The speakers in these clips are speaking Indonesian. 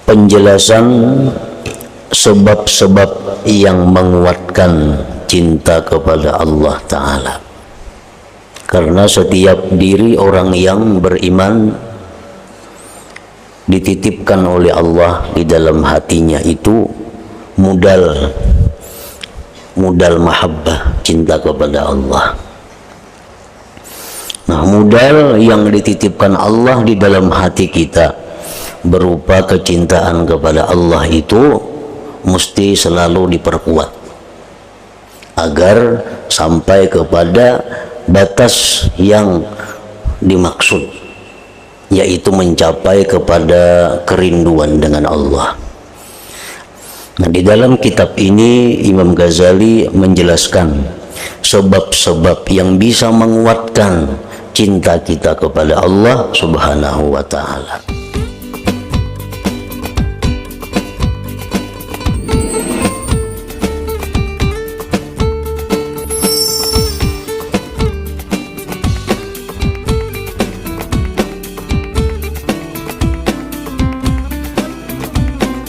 Penjelasan sebab-sebab yang menguatkan cinta kepada Allah Ta'ala. Karena setiap diri orang yang beriman dititipkan oleh Allah di dalam hatinya itu modal mahabbah, cinta kepada Allah. Nah, modal yang dititipkan Allah di dalam hati kita berupa kecintaan kepada Allah itu mesti selalu diperkuat agar sampai kepada batas yang dimaksud, yaitu mencapai kepada kerinduan dengan Allah. Nah, di dalam kitab ini Imam Ghazali menjelaskan sebab-sebab yang bisa menguatkan cinta kita kepada Allah Subhanahu wa Ta'ala.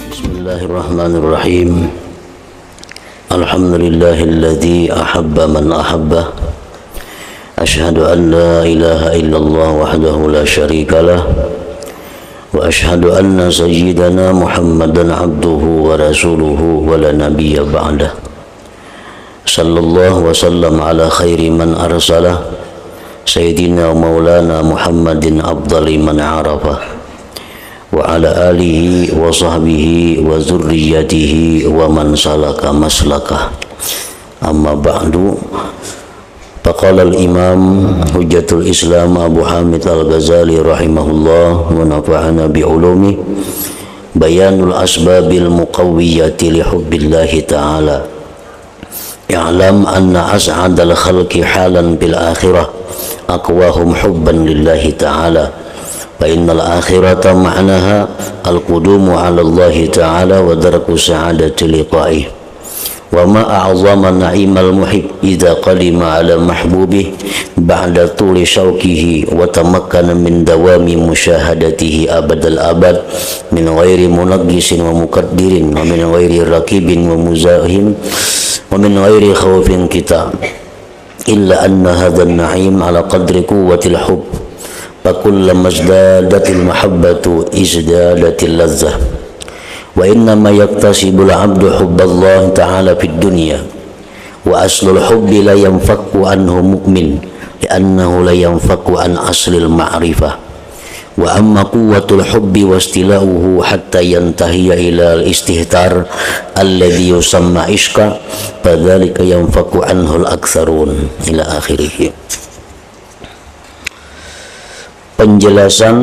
Bismillahirrahmanirrahim. Alhamdulillahilladzi ahabba man ahabbah. Ashhadu an la ilaha illallah wahdahu la syarikalah. Wa ashhadu anna sayyidana Muhammadan abduhu wa rasuluhu wa la nabiyya ba'dah. Sallallahu wa sallam ala khairi man arsalah. Sayyidina maulana Muhammadin afdali man arafah. Wa ala alihi wa sahbihi wa zurriyatihi wa man salaka maslakah. Amma ba'du. Faqala al-imam Hujjatul Islam Abu Hamid Al-Ghazali rahimahullah wa nafa'ana bi'ulumi bayanul asbabil muqawwiyati li hubbillahi ta'ala. I'lam anna as'adal khalqi halan bil akhirah aqwahum hubban lillahi ta'ala. فإن الآخرة معناها القدوم على الله تعالى ودرك سعادة لقائه. وما أعظم نعيم المحب إذا قدم على محبوبه بعد طول شوقه وتمكن من دوام مشاهدته أبد الأبد من غير منقص ومقدر ومن غير ركيب ومزاحم ومن غير خوف كتاب إلا أن هذا النعيم على قدر قوة الحب. فكلما ازدادت المحبة ازدادت اللذة. وإنما يكتسب العبد حب الله تعالى في الدنيا. وأصل الحب لا ينفك عنه مؤمن لأنه لا ينفك عن أصل المعرفة. وأما قوة الحب واستيلاؤه حتى ينتهي إلى الاستهتار الذي يسمى عشقا فذلك ينفك عنه الأكثرون إلى آخره. Penjelasan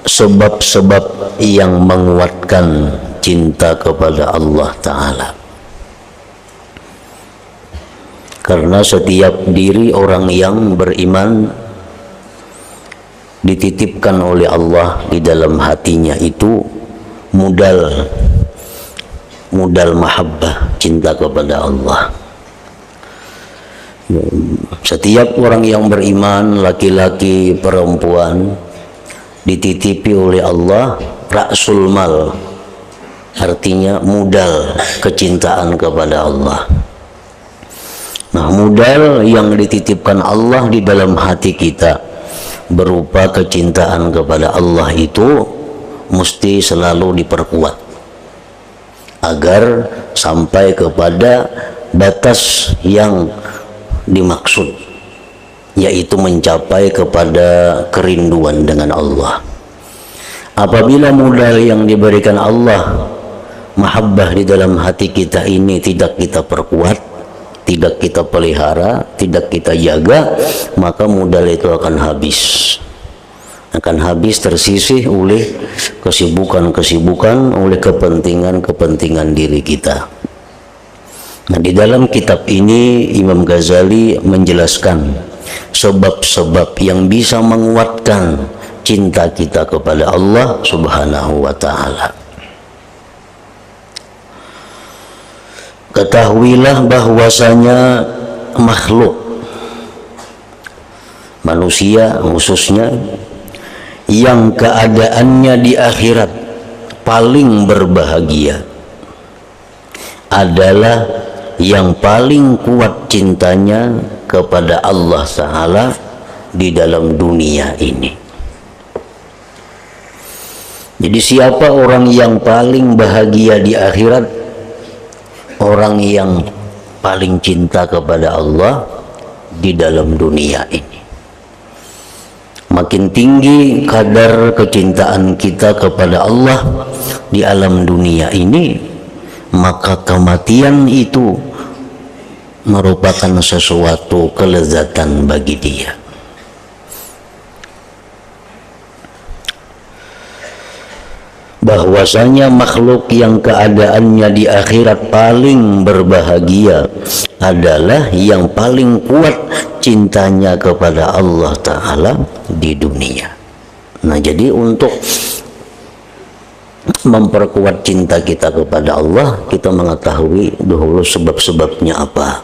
sebab-sebab yang menguatkan cinta kepada Allah Ta'ala. Karena setiap diri orang yang beriman dititipkan oleh Allah di dalam hatinya itu modal mahabbah, cinta kepada Allah. Setiap orang yang beriman, laki-laki, perempuan, dititipi oleh Allah ra'sul mal, artinya modal kecintaan kepada Allah. Nah, modal yang dititipkan Allah di dalam hati kita berupa kecintaan kepada Allah itu mesti selalu diperkuat agar sampai kepada batas yang dimaksud, yaitu mencapai kepada kerinduan dengan Allah. Apabila modal yang diberikan Allah, mahabbah di dalam hati kita ini tidak kita perkuat, tidak kita pelihara, tidak kita jaga, maka modal itu akan habis tersisih oleh kesibukan-kesibukan, oleh kepentingan-kepentingan diri kita. Nah, di dalam kitab ini Imam Ghazali menjelaskan sebab-sebab yang bisa menguatkan cinta kita kepada Allah Subhanahu wa Ta'ala. Ketahuilah bahwasanya makhluk manusia khususnya yang keadaannya di akhirat paling berbahagia adalah yang paling kuat cintanya kepada Allah Ta'ala di dalam dunia ini. Jadi siapa orang yang paling bahagia di akhirat? Orang yang paling cinta kepada Allah di dalam dunia ini. Makin tinggi kadar kecintaan kita kepada Allah di alam dunia ini, maka kematian itu merupakan sesuatu kelezatan bagi dia. Bahwasanya makhluk yang keadaannya di akhirat paling berbahagia adalah yang paling kuat cintanya kepada Allah Ta'ala di dunia. Nah, jadi untuk memperkuat cinta kita kepada Allah, kita mengetahui dahulu sebab-sebabnya apa.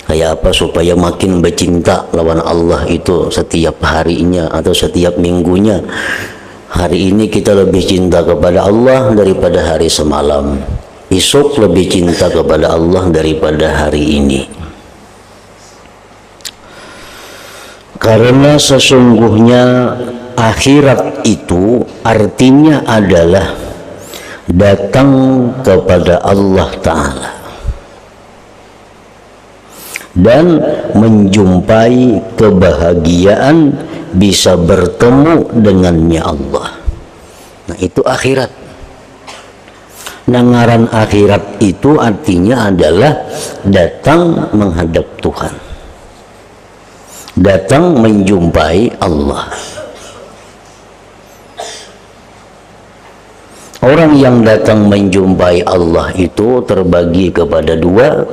Kayak apa supaya makin bercinta lawan Allah itu setiap harinya atau setiap minggunya. Hari ini kita lebih cinta kepada Allah daripada hari semalam. Esok lebih cinta kepada Allah daripada hari ini. Karena sesungguhnya akhirat itu artinya adalah datang kepada Allah Ta'ala dan menjumpai kebahagiaan, bisa bertemu dengannya Allah. Nah, itu akhirat. Ngaran akhirat itu artinya adalah datang menghadap Tuhan, datang menjumpai Allah. Orang yang datang menjumpai Allah itu terbagi kepada dua.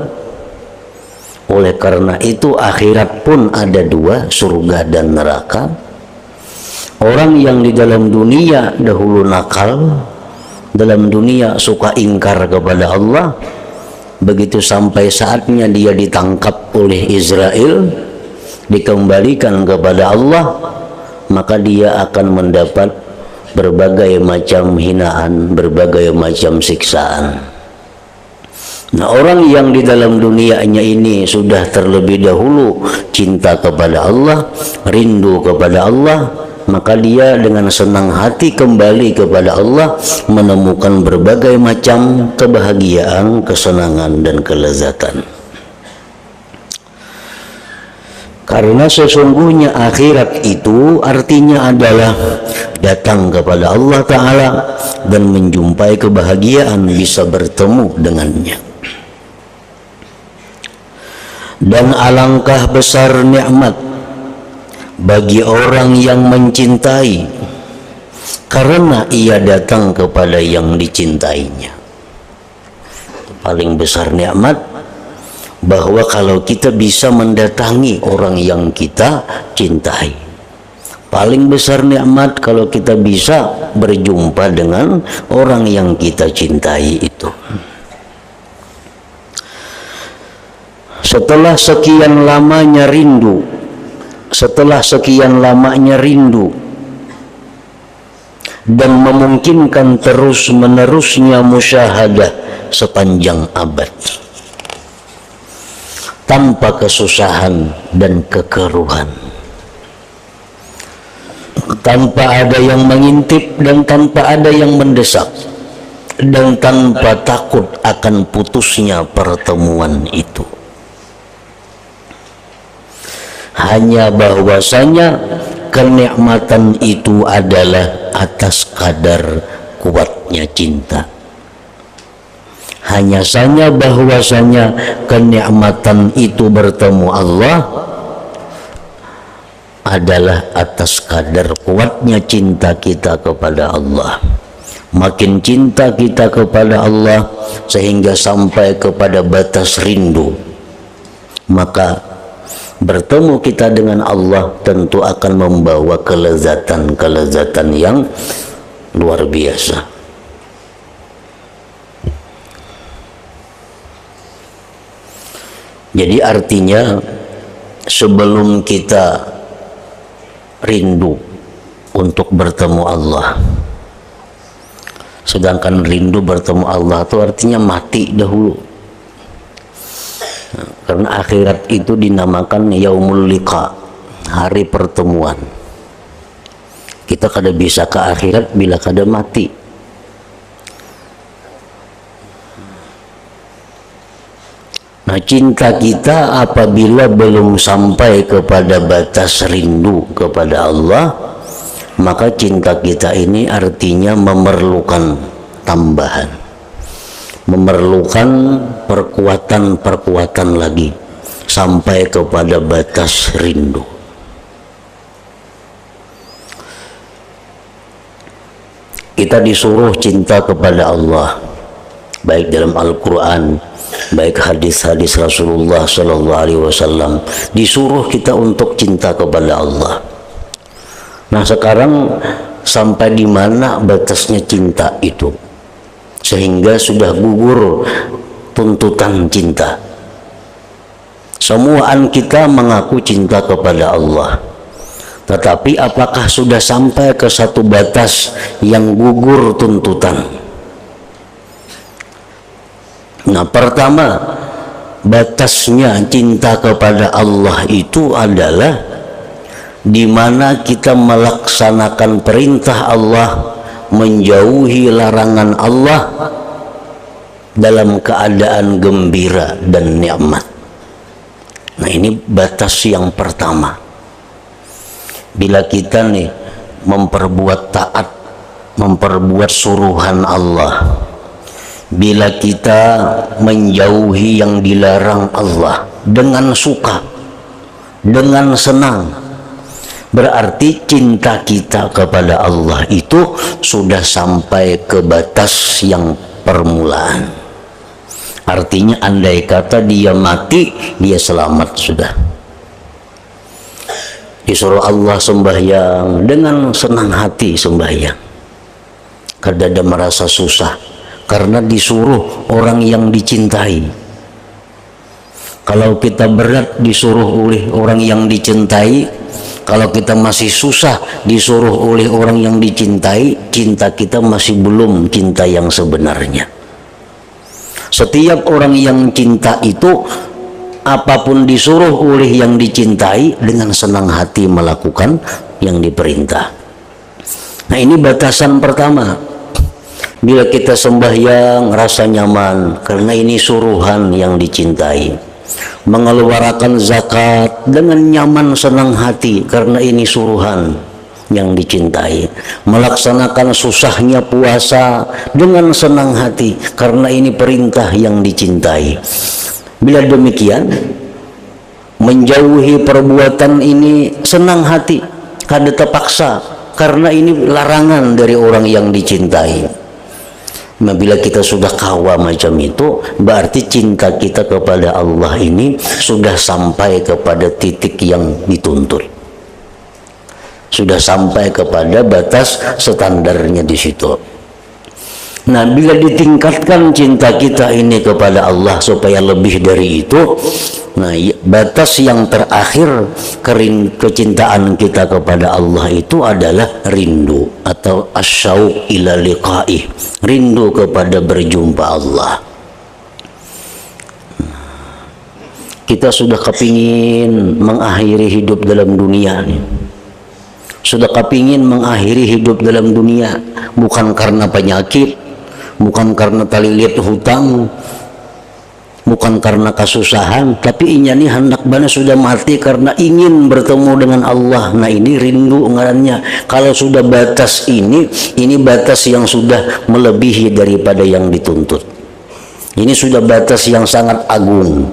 Oleh karena itu akhirat pun ada dua, surga dan neraka. Orang yang di dalam dunia dahulu nakal, dalam dunia suka ingkar kepada Allah, begitu sampai saatnya dia ditangkap oleh Israel, dikembalikan kepada Allah, maka dia akan mendapat berbagai macam hinaan, berbagai macam siksaan. Nah, orang yang di dalam dunianya ini sudah terlebih dahulu cinta kepada Allah, rindu kepada Allah, maka dia dengan senang hati kembali kepada Allah, menemukan berbagai macam kebahagiaan, kesenangan, dan kelezatan. Karena sesungguhnya akhirat itu artinya adalah datang kepada Allah Ta'ala dan menjumpai kebahagiaan, bisa bertemu dengannya. Dan alangkah besar nikmat bagi orang yang mencintai karena ia datang kepada yang dicintainya. Paling besar nikmat bahwa kalau kita bisa mendatangi orang yang kita cintai. Paling besar nikmat kalau kita bisa berjumpa dengan orang yang kita cintai itu. Setelah sekian lamanya rindu, dan memungkinkan terus-menerusnya musyahadah sepanjang abad, tanpa kesusahan dan kekeruhan, tanpa ada yang mengintip dan tanpa ada yang mendesak, dan tanpa takut akan putusnya pertemuan itu. Hanya bahwasanya kenikmatan itu adalah atas kadar kuatnya cinta. Hanya saja bahwasanya kenikmatan itu bertemu Allah adalah atas kadar kuatnya cinta kita kepada Allah. Makin cinta kita kepada Allah sehingga sampai kepada batas rindu, maka bertemu kita dengan Allah tentu akan membawa kelezatan-kelezatan yang luar biasa. Jadi artinya sebelum kita rindu untuk bertemu Allah, Sedangkan rindu bertemu Allah itu artinya mati dahulu. Karena akhirat itu dinamakan yaumul liqa, hari pertemuan. Kita kada bisa ke akhirat bila kada mati. Nah, cinta kita apabila belum sampai kepada batas rindu kepada Allah, maka cinta kita ini artinya memerlukan tambahan, memerlukan perkuatan-perkuatan lagi sampai kepada batas rindu. Kita disuruh cinta kepada Allah, baik dalam Al-Quran, baik hadis-hadis Rasulullah Sallallahu Alaihi Wasallam, disuruh kita untuk cinta kepada Allah. Nah, sekarang sampai di mana batasnya cinta itu sehingga sudah gugur tuntutan cinta? Semuaan kita mengaku cinta kepada Allah, tetapi apakah sudah sampai ke satu batas yang gugur tuntutan? Nah, pertama, batasnya cinta kepada Allah itu adalah di mana kita melaksanakan perintah Allah, menjauhi larangan Allah dalam keadaan gembira dan nikmat. Nah, ini batas yang pertama. Bila kita nih memperbuat taat, memperbuat suruhan Allah, bila kita menjauhi yang dilarang Allah dengan suka, dengan senang, berarti cinta kita kepada Allah itu sudah sampai ke batas yang permulaan. Artinya andai kata dia mati, dia selamat sudah. Disuruh Allah sembahyang dengan senang hati sembahyang, kada ada merasa susah, karena disuruh orang yang dicintai. Kalau kita berat disuruh oleh orang yang dicintai, kalau kita masih susah disuruh oleh orang yang dicintai, cinta kita masih belum cinta yang sebenarnya. Setiap orang yang cinta itu apapun disuruh oleh yang dicintai dengan senang hati melakukan yang diperintah. Nah, ini batasan pertama. Bila kita sembahyang rasa nyaman karena ini suruhan yang dicintai, mengeluarkan zakat dengan nyaman senang hati karena ini suruhan yang dicintai, melaksanakan susahnya puasa dengan senang hati karena ini perintah yang dicintai. Bila demikian, menjauhi perbuatan ini senang hati, kada terpaksa karena ini larangan dari orang yang dicintai. Nah, bila kita sudah kawa macam itu, berarti cinta kita kepada Allah ini sudah sampai kepada titik yang dituntut, sudah sampai kepada batas standarnya di situ. Nah, bila ditingkatkan cinta kita ini kepada Allah supaya lebih dari itu, nah, batas yang terakhir kecintaan kita kepada Allah itu adalah rindu atau asyauq ila liqa'ih, rindu kepada berjumpa Allah. Kita sudah kepingin mengakhiri hidup dalam dunia nih. Sudah kepingin mengakhiri hidup dalam dunia, bukan karena penyakit, bukan karena tali liat hutang, bukan karena kesusahan, tapi inya nih hendak bana sudah mati karena ingin bertemu dengan Allah. Nah, ini rindu ngarannya. Kalau sudah batas ini batas yang sudah melebihi daripada yang dituntut. Ini sudah batas yang sangat agung.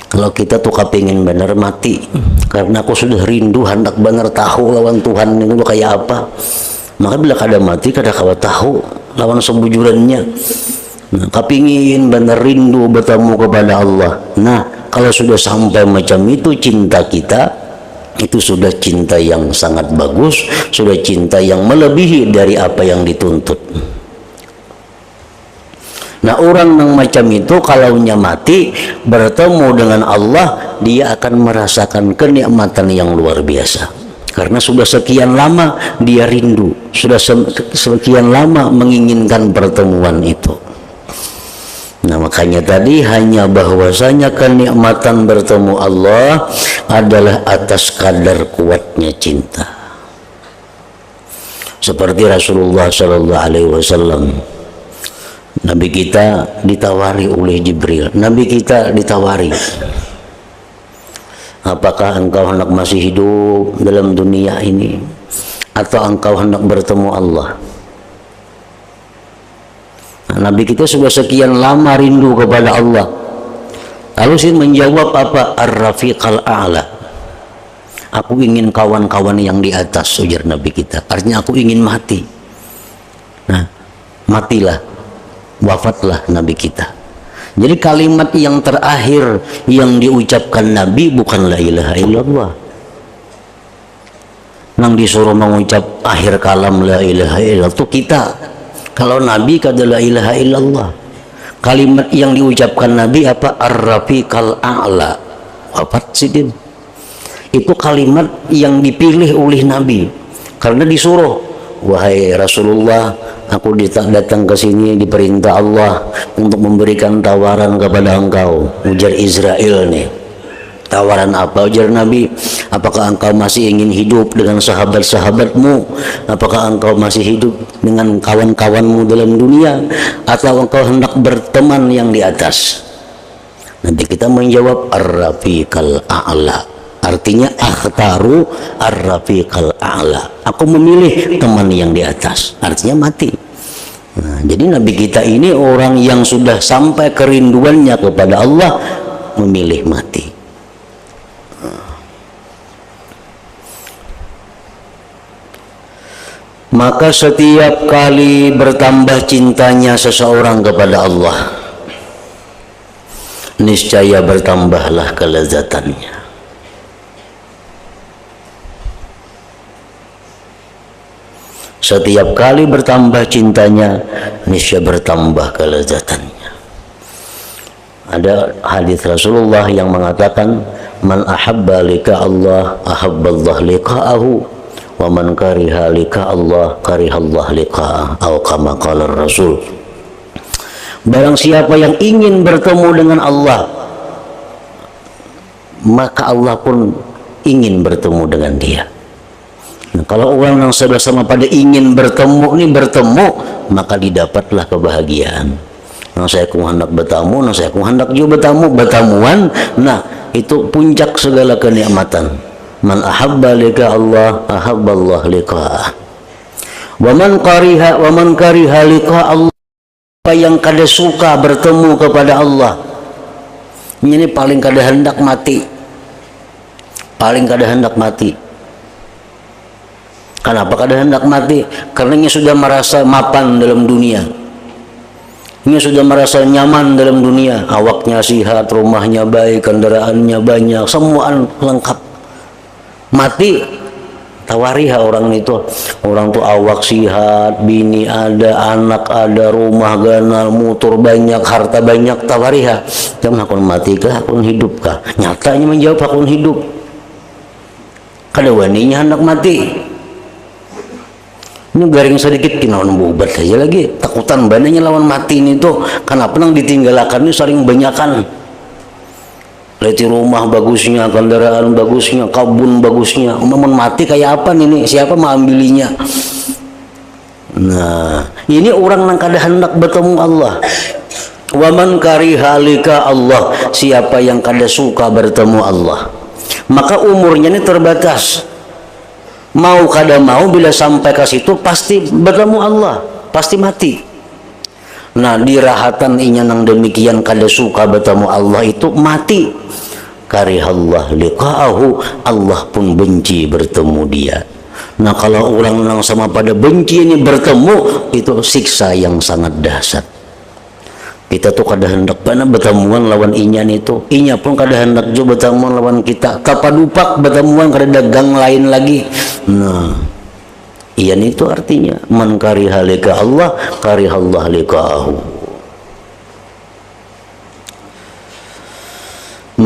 Kalau kita tuh kepingin bener mati karena aku sudah rindu hendak bener tahu lawan Tuhan itu kayak apa, maka bila kada mati kada kawa tahu lawan sebujurannya. Nah, kepingin bener rindu bertemu kepada Allah. Nah, kalau sudah sampai macam itu cinta kita, itu sudah cinta yang sangat bagus, sudah cinta yang melebihi dari apa yang dituntut. Nah, orang yang macam itu kalau mati bertemu dengan Allah, dia akan merasakan kenikmatan yang luar biasa. karena sudah sekian lama dia rindu, sudah sekian lama menginginkan pertemuan itu. Nah makanya tadi hanya bahwasanya kenikmatan bertemu Allah adalah atas kadar kuatnya cinta. Seperti Rasulullah Sallallahu Alaihi Wasallam, Nabi kita ditawari oleh Jibril. Nabi kita ditawari, apakah engkau hendak masih hidup dalam dunia ini atau engkau hendak bertemu Allah? Nah, Nabi kita sudah sekian lama rindu kepada Allah. Lalu sih menjawab apa? Ar-Rafiqal A'la. Aku ingin kawan-kawan yang di atas, ujar Nabi kita. Artinya aku ingin mati. Nah, matilah, wafatlah Nabi kita. Jadi kalimat yang terakhir yang diucapkan Nabi bukan la ilaha illallah. Nang disuruh mengucap akhir kalam la ilaha illallah itu kita. Kalau Nabi kata la ilaha illallah. Kalimat yang diucapkan Nabi apa? Ar-Rafiqal A'la. Wafat sidin. Itu kalimat yang dipilih oleh Nabi karena disuruh, wahai Rasulullah, aku datang ke sini diperintah Allah untuk memberikan tawaran kepada engkau. Ujar Israel nih, tawaran apa? Ujar Nabi, apakah engkau masih ingin hidup dengan sahabat-sahabatmu? Apakah engkau masih hidup dengan kawan-kawanmu dalam dunia, atau engkau hendak berteman yang di atas? Nanti kita menjawab Ar-Rafiqal A'la. Artinya akhtaru ar-rafiqal a'la. Aku memilih teman yang di atas. Artinya mati. Nah, jadi Nabi kita ini orang yang sudah sampai kerinduannya kepada Allah, memilih mati. Maka setiap kali bertambah cintanya seseorang kepada Allah, niscaya bertambahlah kelezatannya. Setiap kali bertambah cintanya, niscaya bertambah kelezatannya. Ada hadis Rasulullah yang mengatakan, man ahabba lika Allah ahabballah liqa'ahu, wa man kariha lika Allah karihallah liqa'ah, atau kama qala Rasul. Barang siapa yang ingin bertemu dengan Allah, maka Allah pun ingin bertemu dengan dia. Nah, kalau orang yang sama pada ingin bertemu, maka didapatlah kebahagiaan. Nah, saya hendak bertemu, saya hendak juga bertamuan. Nah, itu puncak segala kenikmatan. Man ahabba lika Allah ahabballah liqa'ah. Wa man kariha lika Allah. Apa yang kada suka bertemu kepada Allah, ini paling kada hendak mati. Kenapa kada hendak mati? Karena ini sudah merasa mapan dalam dunia. Ini sudah merasa nyaman dalam dunia. Awaknya sehat, rumahnya baik, kendaraannya banyak, semua lengkap. Mati, tawariha orang itu. Orang tuh awak sehat, bini ada, anak ada, rumah ganal, motor banyak, harta banyak, tawariha. Jangan aku mati kah, aku hidup kah? Nyatanya menjawab aku hidup. Kada waninya hendak mati. Ini garing sedikit kinawan bubat saja lagi, takutan bananya lawan mati ini tuh. Kenapa nang ditinggalkan ini saling banyakan. Lihat rumah bagusnya, kendaraan bagusnya, kebun bagusnya. Umpama mati kayak apa nih? Siapa mau ambilinya? Nah, ini orang nang kada hendak bertemu Allah. Wa man kariha lika Allah, siapa yang kada suka bertemu Allah, maka umurnya ini terbatas. Mau kada mau, bila sampai ke situ pasti bertemu Allah, pasti mati. Nah, dirahatan inya nang demikian kada suka bertemu Allah itu mati. Karihallah liqa'ahu, Allah pun benci bertemu dia. Nah, kalau orang nang sama pada benci ini bertemu, itu siksa yang sangat dahsyat. Kita tuh kada hendak bana bertemuan lawan inyan itu, inya pun kada hendak juga bertemuan lawan kita. Kapadupak bertemuan kada dagang lain lagi. Nah, iyan itu artinya man kariha lika Allah karihallah liqa'ahu.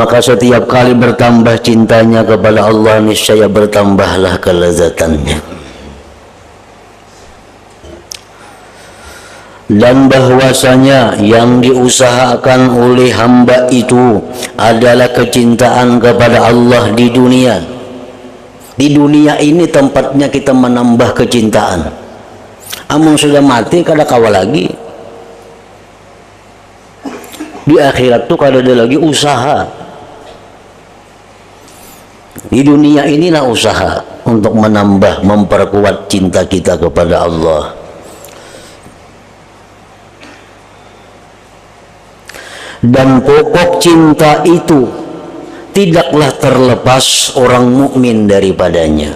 maka setiap kali bertambah cintanya kepada Allah, niscaya bertambahlah kelezatannya. Dan bahwasanya yang diusahakan oleh hamba itu adalah kecintaan kepada Allah di dunia. Di dunia ini tempatnya kita menambah kecintaan. Amun sudah mati kada kawa lagi. Di akhirat tuh kada ada lagi usaha. Di dunia inilah usaha untuk menambah, memperkuat cinta kita kepada Allah. Dan pokok cinta itu tidaklah terlepas orang mukmin daripadanya.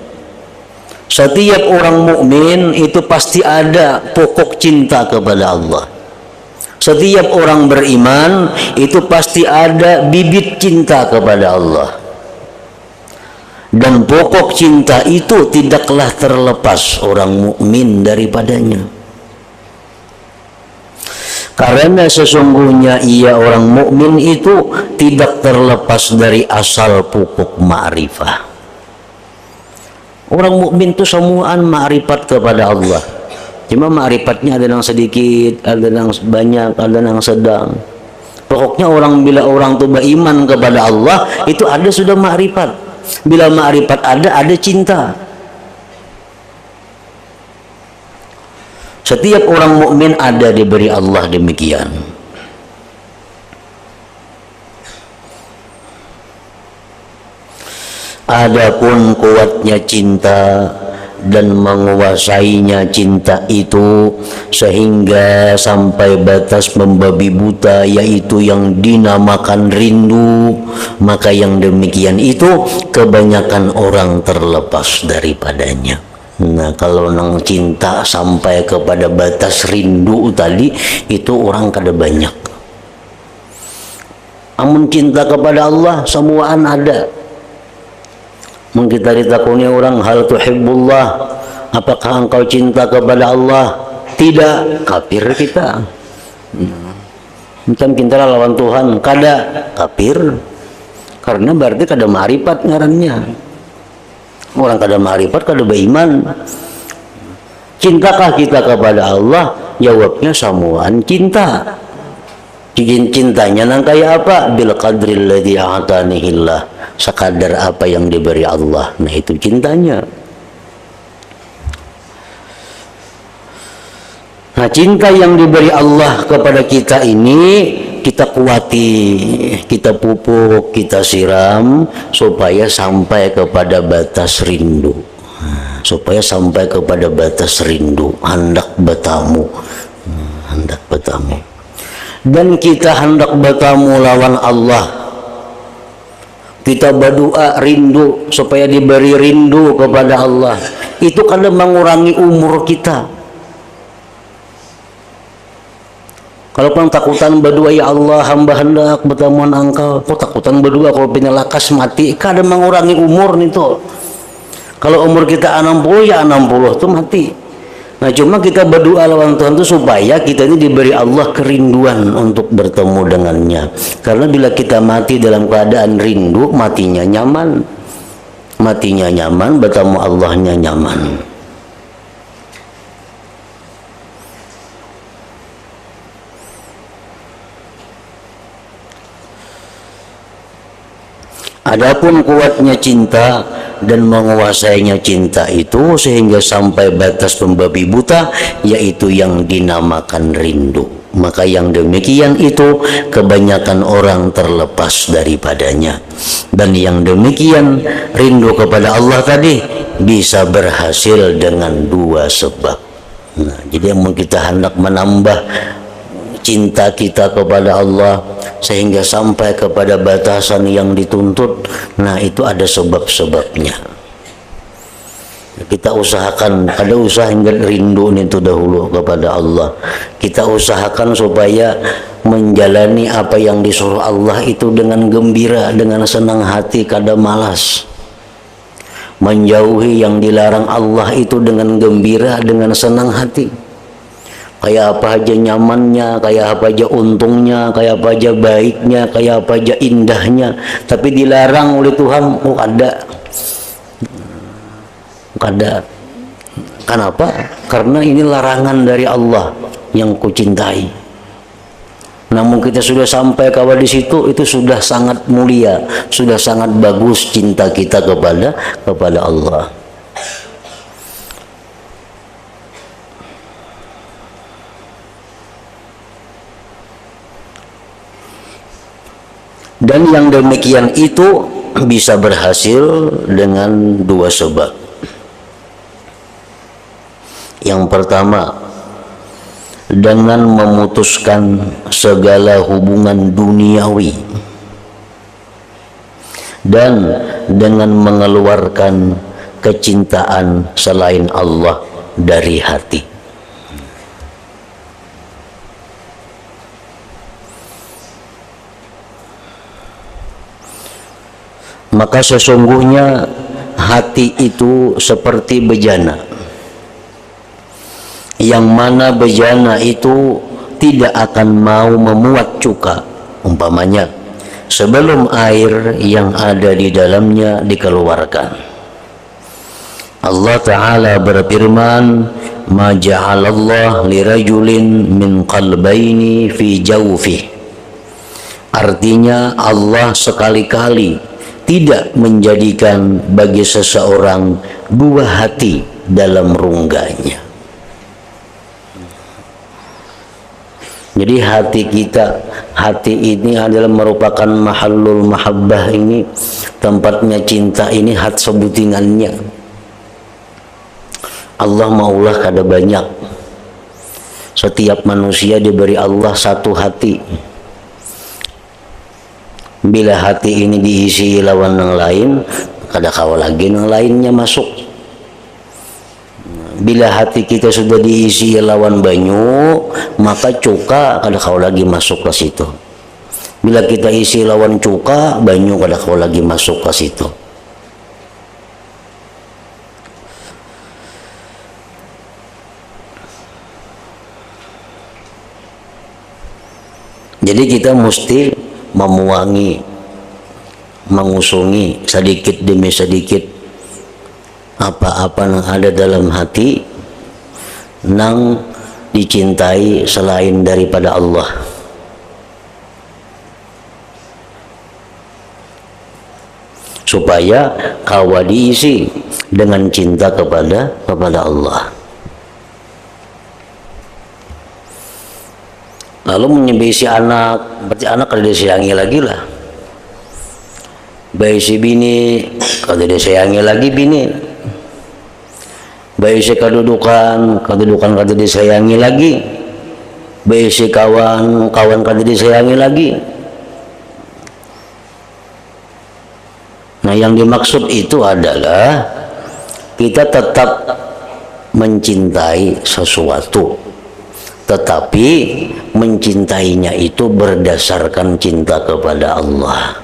Setiap orang mukmin itu pasti ada pokok cinta kepada Allah. Setiap orang beriman itu pasti ada bibit cinta kepada Allah. Dan pokok cinta itu tidaklah terlepas orang mukmin daripadanya. Karena sesungguhnya ia orang mukmin itu tidak terlepas dari asal pokok ma'rifah. Orang mukmin itu semuaan ma'rifat kepada Allah. Cuma ma'rifatnya ada yang sedikit, ada yang banyak, ada yang sedang. Pokoknya bila orang itu beriman kepada Allah, itu ada sudah ma'rifat. Bila ma'rifat ada cinta. Setiap orang mukmin ada diberi Allah demikian. Adapun kuatnya cinta dan menguasainya cinta itu sehingga sampai batas membabi buta, yaitu yang dinamakan rindu, maka yang demikian itu kebanyakan orang terlepas daripadanya. Nah, kalau nang cinta sampai kepada batas rindu tadi, itu orang kada banyak. Amun cinta kepada Allah semuaan ada. Mungkin kita ditakuni orang, hal tuhibbullah, apakah engkau cinta kepada Allah? Tidak, kafir kita. Macam kita lawan Tuhan, kada, kafir. Karena berarti kada ma'rifat ngarannya. Orang kada ma'rifat, kada beriman. Cintakah kita kepada Allah? Jawabnya samuan cinta. Cintanya nang kaya apa? Bil qadril ladzi a'tanihillah, sekadar apa yang diberi Allah. Nah, itu cintanya. Nah, cinta yang diberi Allah kepada kita ini kita kuati, kita pupuk, kita siram supaya sampai kepada batas rindu. Supaya sampai kepada batas rindu, hendak bertamu. Hendak bertamu. Dan kita hendak bertamu lawan Allah. Kita berdoa rindu supaya diberi rindu kepada Allah. Itu kadang mengurangi umur kita. Kalau pun takutan berdoa, ya Allah, hamba hendak bertemu engkau. Kok takutan berdoa kalau penyelakas mati, kadang mengurangi umur itu. Kalau umur kita 60, ya 60 itu mati. Nah, cuma kita berdoa lawan Tuhan itu supaya kita ini diberi Allah kerinduan untuk bertemu dengannya. Karena bila kita mati dalam keadaan rindu, matinya nyaman. Matinya nyaman, bertemu Allahnya nyaman. Adapun kuatnya cinta dan menguasainya cinta itu sehingga sampai batas membabi buta, yaitu yang dinamakan rindu. Maka yang demikian itu kebanyakan orang terlepas daripadanya. Dan yang demikian rindu kepada Allah tadi bisa berhasil dengan dua sebab. Nah, jadi yang kita hendak menambah cinta kita kepada Allah sehingga sampai kepada batasan yang dituntut, nah itu ada sebab-sebabnya. Kita usahakan, ada usaha hingga rindu itu dahulu kepada Allah. Kita usahakan supaya menjalani apa yang disuruh Allah itu dengan gembira, dengan senang hati, kada malas. Menjauhi yang dilarang Allah itu dengan gembira, dengan senang hati. Kayak apa aja nyamannya, kayak apa aja untungnya, kayak apa aja baiknya, kayak apa aja indahnya, tapi dilarang oleh Tuhan. Oh ada. Kenapa? Karena ini larangan dari Allah yang kucintai. Namun kita sudah sampai kawal di situ, itu sudah sangat mulia, sudah sangat bagus cinta kita kepada Allah. Dan yang demikian itu bisa berhasil dengan dua sebab. Yang pertama, dengan memutuskan segala hubungan duniawi dan dengan mengeluarkan kecintaan selain Allah dari hati. Maka sesungguhnya hati itu seperti bejana, yang mana bejana itu tidak akan mau memuat cuka, umpamanya sebelum air yang ada di dalamnya dikeluarkan. Allah Ta'ala berfirman, ma ja'alallah lirajulin min qalbaini fi jawfih. Artinya Allah sekali-kali tidak menjadikan bagi seseorang dua hati dalam rungganya. Jadi hati ini adalah merupakan mahallul mahabbah, ini tempatnya cinta, ini hat sebutingannya. Allah maulah kada banyak. Setiap manusia diberi Allah satu hati. Bila hati ini diisi lawan yang lain, kada kawa lagi yang lainnya masuk. Bila hati kita sudah diisi lawan banyu, maka cuka kada kawa lagi masuk ke situ. Bila kita isi lawan cuka, banyu kada kawa lagi masuk ke situ. Jadi kita mesti memuangi, mengusungi sedikit demi sedikit apa-apa yang ada dalam hati nang dicintai selain daripada Allah. Supaya kawa diisi dengan cinta kepada Allah. Lalu menyebisi anak, berarti anak kada disayangi lagi lah. Bayi si bini kada disayangi lagi bini. Bayi si kedudukan kada disayangi lagi. Bayi si kawan kada disayangi lagi. Nah, yang dimaksud itu adalah kita tetap mencintai sesuatu, tetapi mencintainya itu berdasarkan cinta kepada Allah.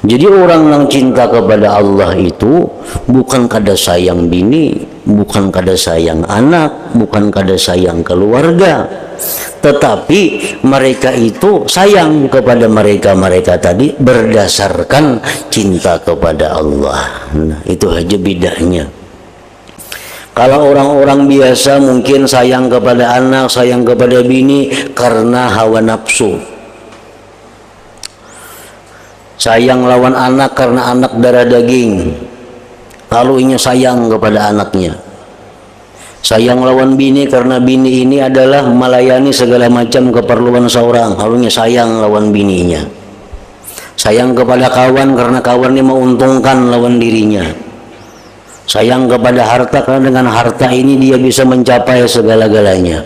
Jadi orang yang cinta kepada Allah itu bukan kada sayang bini, bukan kada sayang anak, bukan kada sayang keluarga, tetapi mereka itu sayang kepada mereka tadi berdasarkan cinta kepada Allah. Nah, itu aja bedanya. Kalau orang-orang biasa mungkin sayang kepada anak, sayang kepada bini karena hawa nafsu. Sayang lawan anak karena anak darah daging. Lalu ini sayang kepada anaknya. Sayang lawan bini karena bini ini adalah melayani segala macam keperluan seorang. Lalu ini sayang lawan bininya. Sayang kepada kawan karena kawan ini menguntungkan lawan dirinya. Sayang kepada harta karena dengan harta ini dia bisa mencapai segala-galanya.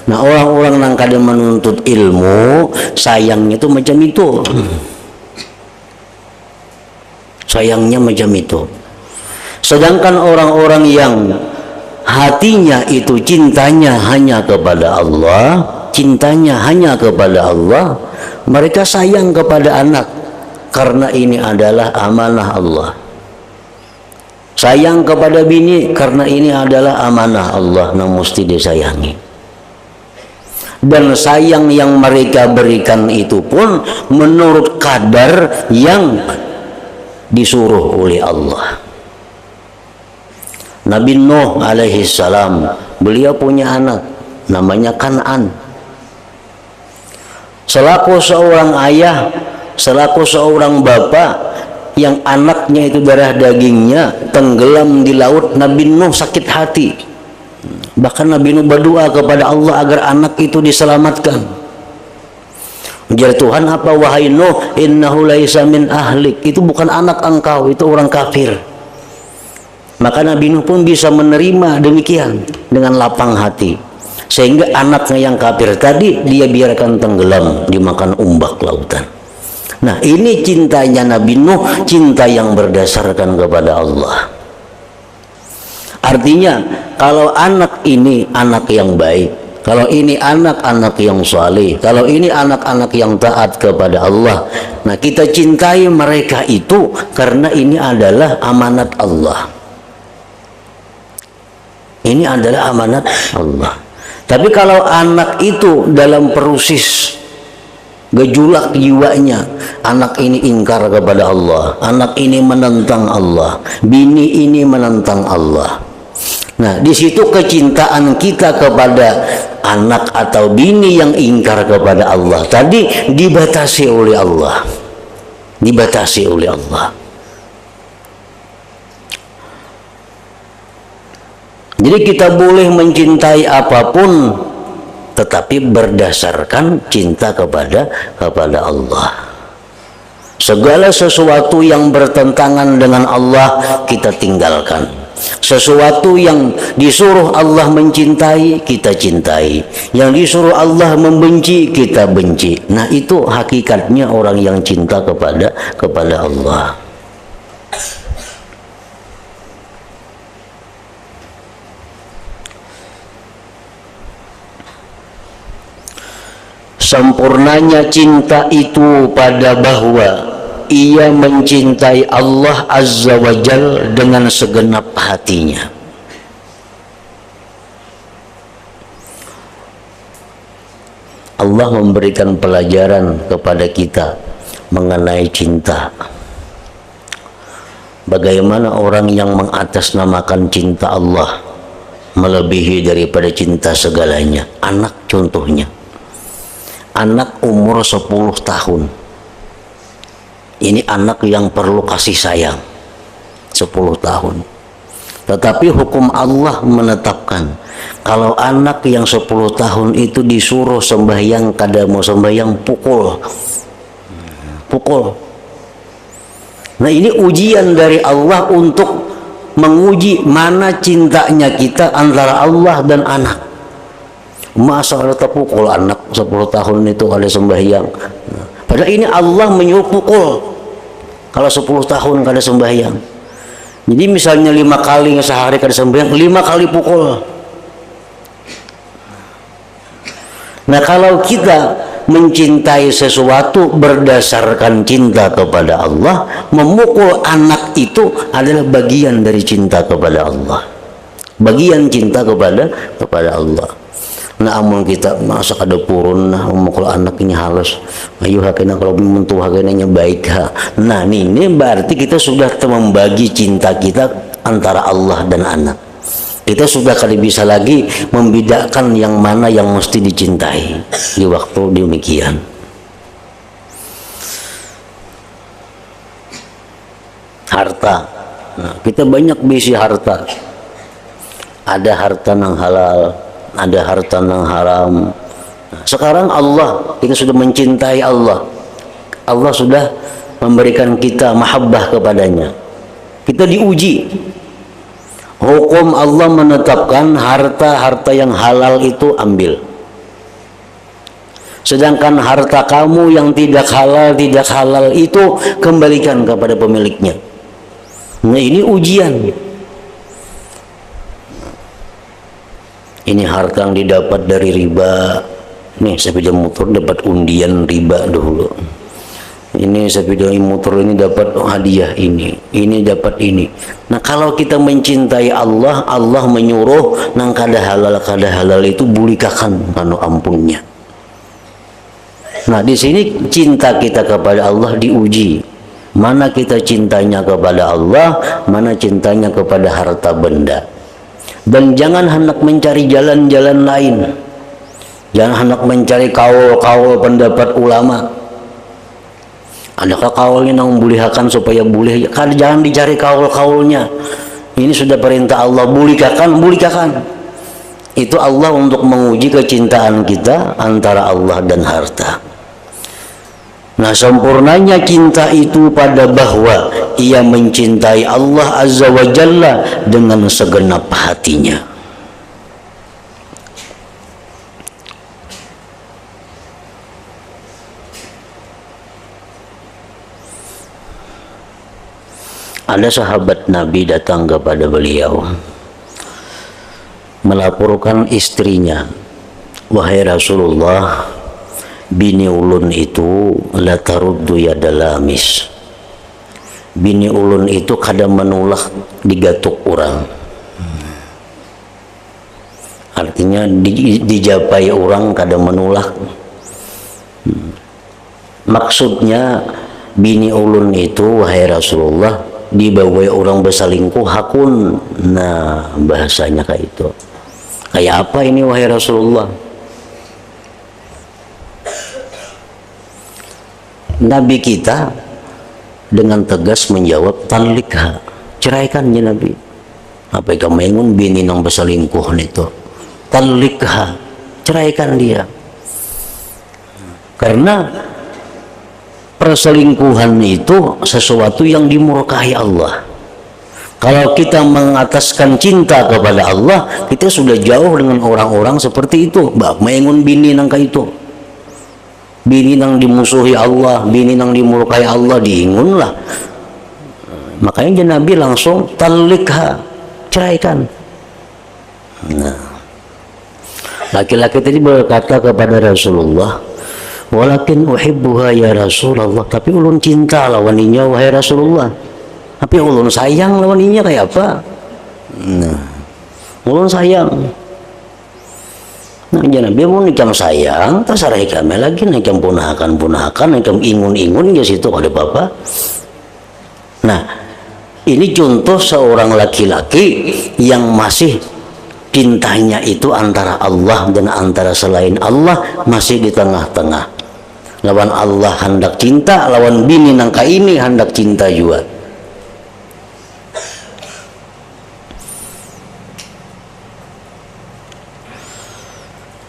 Nah, orang-orang yang kadang menuntut ilmu, sayangnya itu macam itu. Sayangnya macam itu. Sedangkan orang-orang yang hatinya itu cintanya hanya kepada Allah, cintanya hanya kepada Allah, mereka sayang kepada anak karena ini adalah amanah Allah. Sayang kepada bini karena ini adalah amanah Allah yang mesti disayangi. Dan sayang yang mereka berikan itu pun menurut kadar yang disuruh oleh Allah. Nabi Nuh alaihi salam, beliau punya anak namanya Kan'an. Selaku seorang ayah, selaku seorang bapak yang anaknya itu darah dagingnya tenggelam di laut, Nabi Nuh sakit hati. Bahkan Nabi Nuh berdoa kepada Allah agar anak itu diselamatkan. Ujar Tuhan apa, wahai Nuh, innahu laisa min ahlik, itu bukan anak engkau, itu orang kafir. Maka Nabi Nuh pun bisa menerima demikian dengan lapang hati, sehingga anaknya yang kafir tadi dia biarkan tenggelam dimakan ombak lautan. Nah, ini cintanya Nabi Nuh, cinta yang berdasarkan kepada Allah. Artinya, kalau anak ini anak yang baik, kalau ini anak-anak yang saleh, kalau ini anak-anak yang taat kepada Allah, nah kita cintai mereka itu karena ini adalah amanat Allah. Ini adalah amanat Allah. Tapi kalau anak itu dalam proses gejolak jiwanya, anak ini ingkar kepada Allah, anak ini menentang Allah, bini ini menentang Allah. Nah, di situ kecintaan kita kepada anak atau bini yang ingkar kepada Allah tadi dibatasi oleh Allah. Dibatasi oleh Allah. Jadi kita boleh mencintai apapun, tetapi berdasarkan cinta kepada Allah. Segala sesuatu yang bertentangan dengan Allah kita tinggalkan. Sesuatu yang disuruh Allah mencintai kita cintai, yang disuruh Allah membenci kita benci. Nah, itu hakikatnya orang yang cinta kepada Allah. Sempurnanya cinta itu pada bahwa ia mencintai Allah Azza wa Jal dengan segenap hatinya. Allah memberikan pelajaran kepada kita mengenai cinta. Bagaimana orang yang mengatasnamakan cinta Allah melebihi daripada cinta segalanya. Anak contohnya. Anak umur 10 tahun. Ini anak yang perlu kasih sayang. 10 tahun. Tetapi hukum Allah menetapkan kalau anak yang 10 tahun itu disuruh sembahyang, kada mau sembahyang, pukul. Nah, ini ujian dari Allah untuk menguji mana cintanya kita antara Allah dan anak. Masa ada terpukul anak 10 tahun itu ada sembahyang. Padahal ini Allah menyuruh pukul kalau 10 tahun kada sembahyang. Jadi misalnya 5 kali sehari kada sembahyang, 5 kali pukul. Nah, kalau kita mencintai sesuatu berdasarkan cinta kepada Allah, memukul anak itu adalah bagian dari cinta kepada Allah. Bagian cinta kepada Allah. Nah, amun kita masa ada purun nah memukul anaknya halus, ayo hakena kalau mentu hakenanya baik ha. Nah, ini berarti kita sudah membagi cinta kita antara Allah dan anak. Kita sudah kali bisa lagi membedakan yang mana yang mesti dicintai di waktu demikian. Harta. Nah, kita banyak bisi harta. Ada harta yang halal, ada harta yang haram. Nah, sekarang Allah, kita sudah mencintai Allah. Allah sudah memberikan kita mahabbah kepadanya. Kita diuji. Hukum Allah menetapkan harta-harta yang halal itu ambil. Sedangkan harta kamu yang tidak halal itu kembalikan kepada pemiliknya. Nah, ini ujian. Ini harta yang didapat dari riba. Nih, sepeda motor dapat undian riba dulu. ini sepeda motor ini dapat hadiah ini dapat ini. Nah kalau kita mencintai Allah, Allah menyuruh nang kada halal itu bulikakan anu ampunnya. Nah di sini cinta kita kepada Allah diuji. Mana kita cintanya kepada Allah, mana cintanya kepada harta benda. Dan jangan hendak mencari jalan-jalan lain. Jangan hendak mencari kaul-kaul pendapat ulama. Adakah kaulnya yang membolehkan supaya boleh? Kan jangan dicari kaul-kaulnya. Ini sudah perintah Allah, bulikakan. Itu Allah untuk menguji kecintaan kita antara Allah dan harta. Nah sempurnanya cinta itu pada bahwa ia mencintai Allah Azza wa Jalla dengan segenap hatinya. Ada sahabat Nabi datang kepada beliau melaporkan istrinya, wahai Rasulullah, bini ulun itu la taruddu yadalamis. Bini ulun itu kadang menolak digatuk orang. Artinya dijapai orang kadang menolak. Maksudnya bini ulun itu wahai Rasulullah dibawai orang berselingkuh hakun. Nah bahasanya kayak itu. Kayak apa ini wahai Rasulullah? Nabi kita dengan tegas menjawab, talikha, ceraikan ya Nabi. Apa yang kamu ingun bini nang berselingkuh itu? Talikha, ceraikan dia. Karena perselingkuhan itu sesuatu yang dimurkahi Allah. Kalau kita mengataskan cinta kepada Allah, kita sudah jauh dengan orang-orang seperti itu. Bak mengun bini nang kayak itu. Bini nang dimusuhi Allah, bini nang dimurkai Allah, diingun lah. Makanya Nabi langsung talikha, ceraikan. Nah, laki-laki tadi berkata kepada Rasulullah, walakin uhibbuha ya Rasulullah, tapi ulun cinta lawaninya wahai Rasulullah. Tapi ulun sayang lawaninya kayak apa? Nah, ulun sayang. Nah, jangan biar pun ikam sayang, terserah ikam lagi, ikam punakan, ikam ingun ya situ ada apa-apa. Nah, ini contoh seorang laki-laki yang masih cintanya itu antara Allah dan antara selain Allah, masih di tengah-tengah. Lawan Allah hendak cinta, lawan bini nangka ini hendak cinta juga.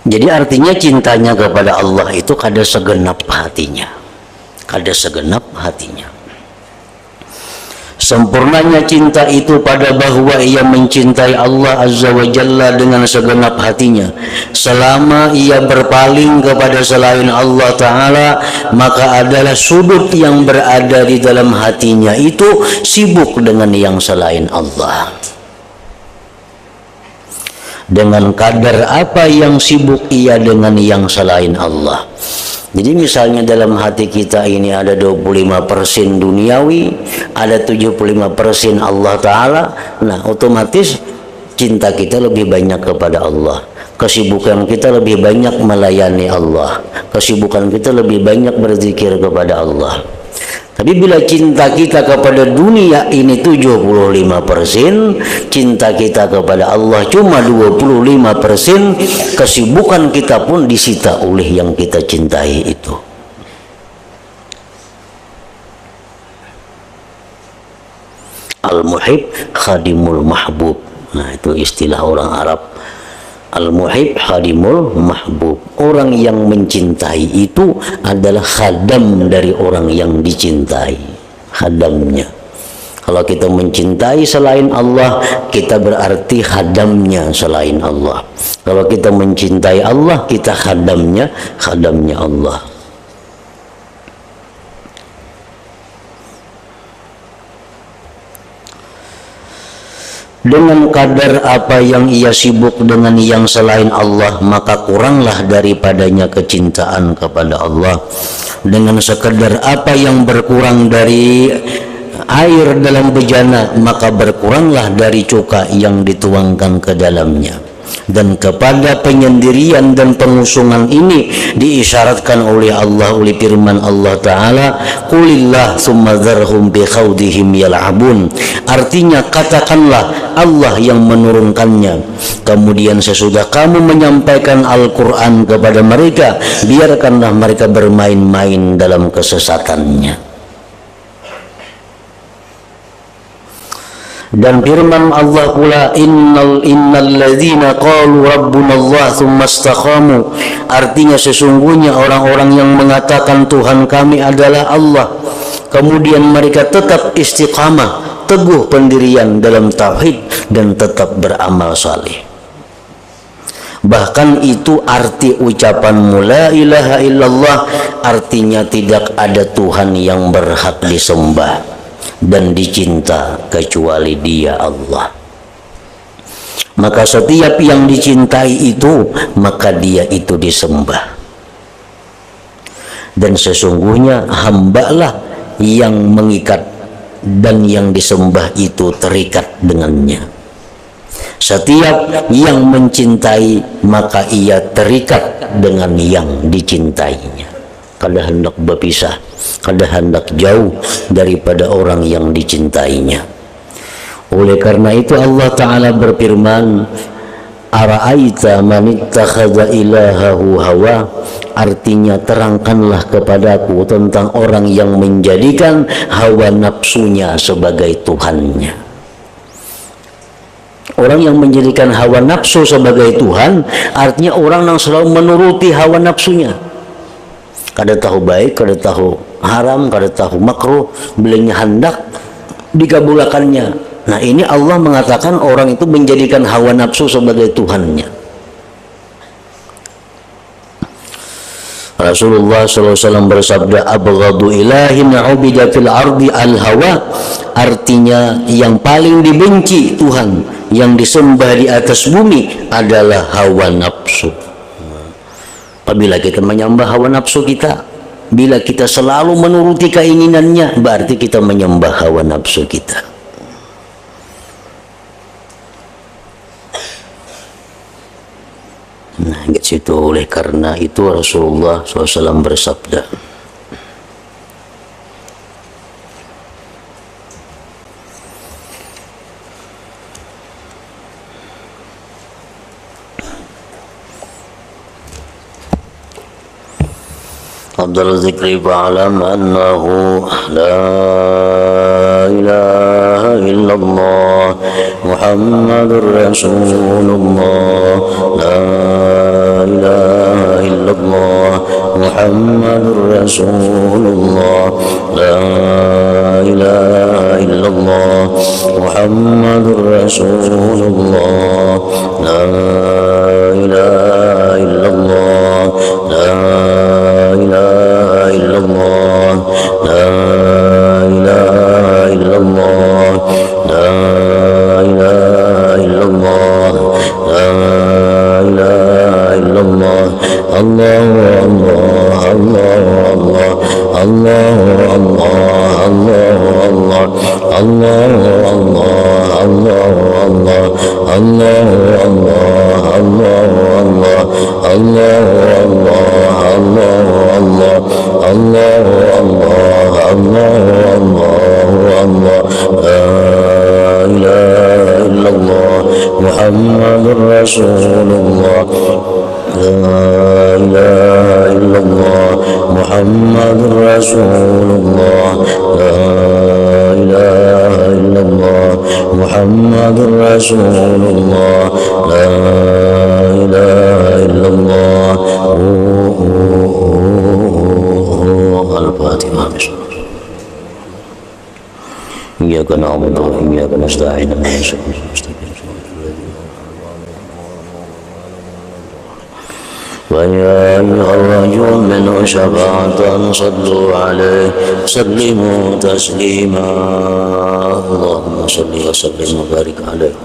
Jadi artinya cintanya kepada Allah itu kada segenap hatinya. Kada segenap hatinya. Sempurnanya cinta itu pada bahwa ia mencintai Allah Azza wa Jalla dengan segenap hatinya. Selama ia berpaling kepada selain Allah Ta'ala, maka adalah sudut yang berada di dalam hatinya itu sibuk dengan yang selain Allah. Dengan kadar apa yang sibuk ia dengan yang selain Allah. Jadi misalnya dalam hati kita ini ada 25% duniawi, ada 75% Allah Ta'ala. Nah otomatis cinta kita lebih banyak kepada Allah. Kesibukan kita lebih banyak melayani Allah. Kesibukan kita lebih banyak berzikir kepada Allah. Tapi bila cinta kita kepada dunia ini 75%, cinta kita kepada Allah cuma 25%, kesibukan kita pun disita oleh yang kita cintai itu. Al-muhib khadimul mahbub. Nah itu istilah orang Arab. Al-muhib khadimul mahbub. Orang yang mencintai itu adalah khadam dari orang yang dicintai. Khadamnya. Kalau kita mencintai selain Allah, kita berarti khadamnya selain Allah. Kalau kita mencintai Allah, kita khadamnya Allah. dengan kadar apa yang ia sibuk dengan yang selain Allah, maka kuranglah daripadanya kecintaan kepada Allah. Dengan sekedar apa yang berkurang dari air dalam bejana, maka berkuranglah dari cuka yang dituangkan ke dalamnya. Dan kepada penyendirian dan pengusungan ini diisyaratkan oleh Allah, oleh firman Allah Ta'ala, Qulillah thumma dharhum bi khawdihim yal'abun. Artinya, katakanlah Allah yang menurunkannya, kemudian sesudah kamu menyampaikan Al-Quran kepada mereka, biarkanlah mereka bermain-main dalam kesesatannya. Dan firman Allah pula, innal ladzina qalu rabbuna Allah tsumma istaqamu. Artinya sesungguhnya orang-orang yang mengatakan Tuhan kami adalah Allah, kemudian mereka tetap istiqamah, teguh pendirian dalam tauhid dan tetap beramal saleh. Bahkan itu arti ucapan la ilaha illallah, artinya tidak ada Tuhan yang berhak disembah dan dicinta kecuali Dia, Allah. Maka setiap yang dicintai itu, maka Dia itu disembah. Dan sesungguhnya hambalah yang mengikat dan yang disembah itu terikat dengannya. Setiap yang mencintai, maka ia terikat dengan yang dicintainya. Kada hendak berpisah, kada hendak jauh daripada orang yang dicintainya. Oleh karena itu Allah Ta'ala berfirman, Ara'aita man ittakhadha ilahahu hawa. Artinya, terangkanlah kepadaku tentang orang yang menjadikan hawa nafsunya sebagai Tuhannya. Orang yang menjadikan hawa nafsu sebagai Tuhan, artinya orang yang selalu menuruti hawa nafsunya. Kada tahu baik, kada tahu haram, kada tahu makruh, belinya hendak dikabulakannya. Nah, ini Allah mengatakan orang itu menjadikan hawa nafsu sebagai Tuhannya. Rasulullah SAW bersabda, abghadu ilahin ubida fil ardi al-hawa. Artinya, yang paling dibenci Tuhan yang disembah di atas bumi adalah hawa nafsu. Apabila kita menyembah hawa nafsu kita, bila kita selalu menuruti keinginannya, berarti kita menyembah hawa nafsu kita. Nah, gitu. Oleh karena itu Rasulullah SAW bersabda, afdal dzikri fa'lam annahu la ilaha illallah Muhammadur Rasulullah, la ilaha illallah Muhammadur Rasulullah, la ilaha illallah Muhammadur Rasulullah, la ilaha illallah, la ilaha illallah, la ilaha illallah, la ilaha illallah, la ilaha illallah. Allahu Allah, Allahu Allah, Allahu Allah, Allahu Allah, Allahu Allah, Allahu Allah, Allahu Allah, Allahu Allah, Allahu Allah, Allahu Allah, la ilaha illallah Muhammadur Rasulullah, la ilaha illallah Muhammadur Rasulullah, la ilaha illallah Muhammadur Rasulullah, la ilaha illallah. Al-Fatihah. Iyyaka na'budu wa iyyaka nasta'in. ويا أيها الرجل منه شفاعة صلوا عليه سلموا تسليما اللهم صل وسلم وبارك عليه.